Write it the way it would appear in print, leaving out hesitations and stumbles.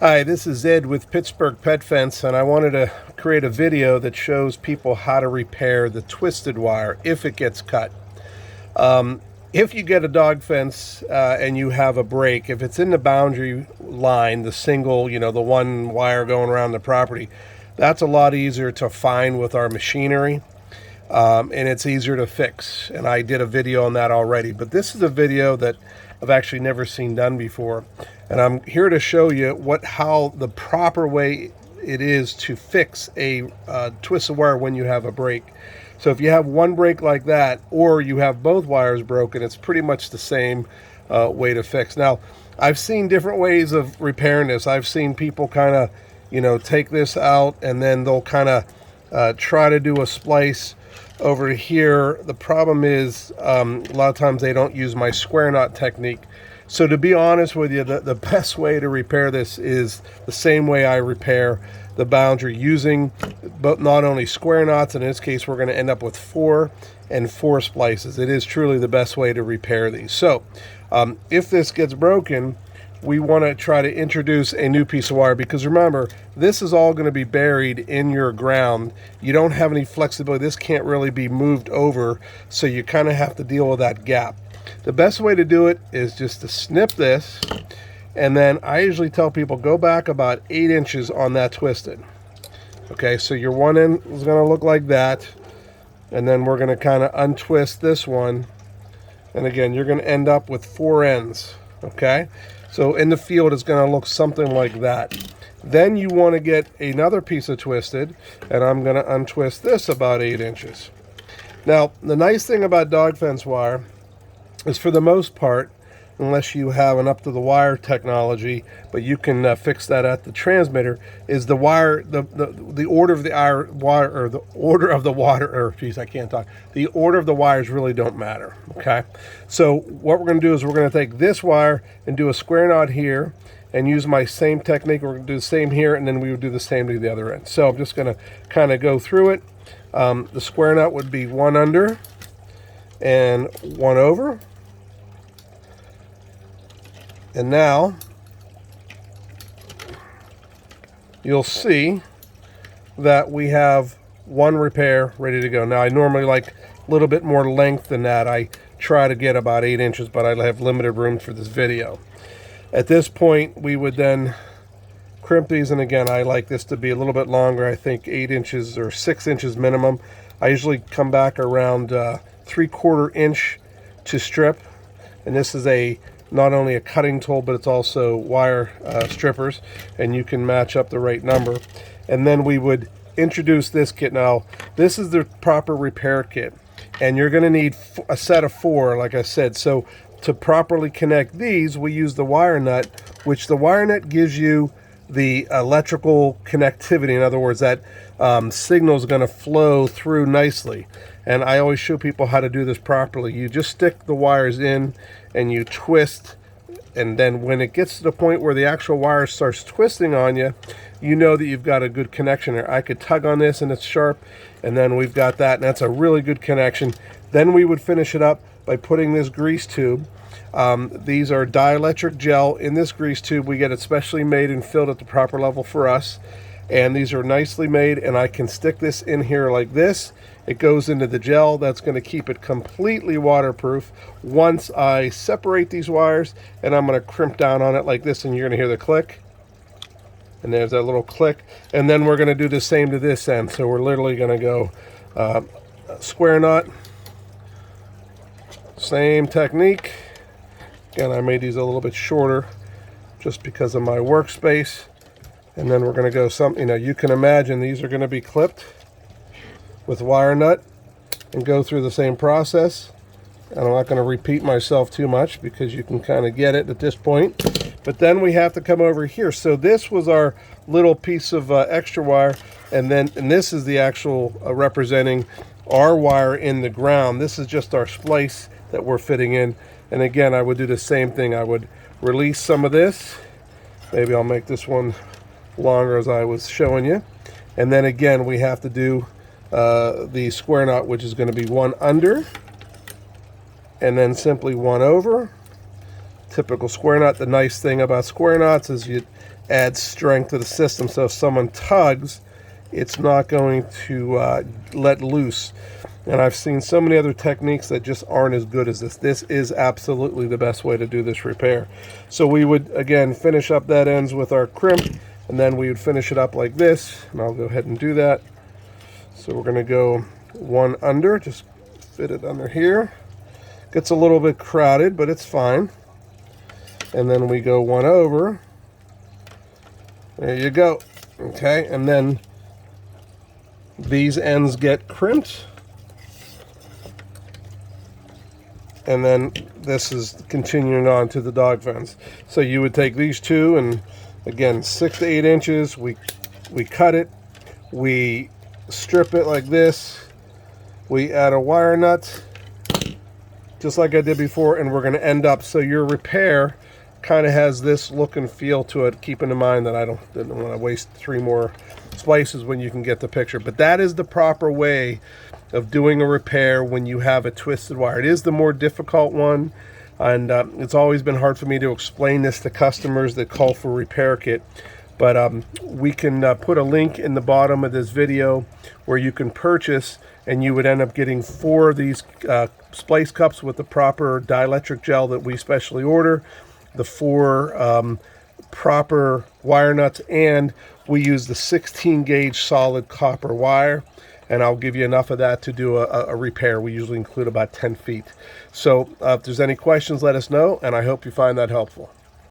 Hi, this is Ed with Pittsburgh Pet Fence, and I wanted to create a video that shows people how to repair the twisted wire if it gets cut. If you get a dog fence and you have a break, if it's in the boundary line, the single, the one wire going around the property, that's a lot easier to find with our machinery. And it's easier to fix. And I did a video on that already, but this is a video that I've actually never seen done before. And I'm here to show you how the proper way it is to fix a twisted wire when you have a break. So if you have one break like that, or you have both wires broken, it's pretty much the same way to fix. Now, I've seen different ways of repairing this. I've seen people kind of, take this out and then they'll kind of try to do a splice over here. The problem is a lot of times they don't use my square knot technique. So to be honest with you, the best way to repair this is the same way I repair the boundary, using but not only square knots. In this case, we're going to end up with 4 and 4 splices. It is truly the best way to repair these. So if this gets broken, we want to try to introduce a new piece of wire, because remember, this is all going to be buried in your ground. You don't have any flexibility. This can't really be moved over, so you kind of have to deal with that gap. The best way to do it is just to snip this, and then I usually tell people go back about 8 inches on that twisted. Okay, so your one end is going to look like that, and then we're going to kind of untwist this one, and again, you're going to end up with 4 ends. Okay, so in the field it's going to look something like that. Then you want to get another piece of twisted, and I'm going to untwist this about 8 inches. Now, the nice thing about dog fence wire is, for the most part, unless you have an up-to-the-wire technology, but you can fix that at the transmitter, is the wire, the order of the wire, or the order of the water, or geez, I can't talk. The order of the wires really don't matter, okay? So what we're going to do is we're going to take this wire and do a square knot here, and use my same technique. We're going to do the same here, and then we would do the same to the other end. So I'm just going to kind of go through it. The square knot would be 1 under and 1 over. And now you'll see that we have one repair ready to go. Now, I normally like a little bit more length than that. I try to get about 8 inches, but I have limited room for this video. At this point, we would then crimp these, and again, I like this to be a little bit longer. I think 8 inches or 6 inches minimum. I usually come back around 3/4 inch to strip, and this is not only a cutting tool, but it's also wire strippers, and you can match up the right number. And then we would introduce this kit. Now, this is the proper repair kit, and you're going to need a set of 4, like I said. So to properly connect these, we use the wire nut, which the wire nut gives you the electrical connectivity. In other words, that signal is going to flow through nicely. And I always show people how to do this properly. You just stick the wires in and you twist, and then when it gets to the point where the actual wire starts twisting on you, you know that you've got a good connection there. I could tug on this and it's sharp, and then we've got that, and that's a really good connection. Then we would finish it up by putting this grease tube. These are dielectric gel. In this grease tube, we get it specially made and filled at the proper level for us. And these are nicely made, and I can stick this in here like this. It goes into the gel. That's going to keep it completely waterproof. Once I separate these wires, and I'm going to crimp down on it like this, and you're going to hear the click. And there's that little click. And then we're going to do the same to this end. So we're literally going to go square knot. Same technique. Again, I made these a little bit shorter just because of my workspace. And then we're going to go you can imagine these are going to be clipped with wire nut and go through the same process. And I'm not going to repeat myself too much because you can kind of get it at this point. But then we have to come over here. So this was our little piece of extra wire, and this is the actual representing our wire in the ground. This is just our splice that we're fitting in. And again, I would do the same thing. I would release some of this. Maybe I'll make this one longer as I was showing you. And then again, we have to do the square knot, which is going to be 1 under, and then simply 1 over, typical square knot. The nice thing about square knots is you add strength to the system, so if someone tugs, it's not going to let loose. And I've seen so many other techniques that just aren't as good as this. This is absolutely the best way to do this repair. So we would, again, finish up that ends with our crimp, and then we would finish it up like this, and I'll go ahead and do that. So we're going to go one under, just fit it under here. Gets a little bit crowded, but it's fine. And then we go one over. There you go. Okay, and then these ends get crimped. And then this is continuing on to the dog fence. So you would take these two, and again, 6 to 8 inches, we cut it, we strip it like this, we add a wire nut, just like I did before, and we're gonna end up, so your repair kind of has this look and feel to it, keeping in mind that I didn't want to waste 3 more splices when you can get the picture. But that is the proper way of doing a repair when you have a twisted wire. It is the more difficult one, and it's always been hard for me to explain this to customers that call for a repair kit. But we can put a link in the bottom of this video where you can purchase, and you would end up getting 4 of these splice cups with the proper dielectric gel that we specially order, the 4 proper wire nuts, and we use the 16 gauge solid copper wire, and I'll give you enough of that to do a repair. We usually include about 10 feet. So if there's any questions, let us know, and I hope you find that helpful.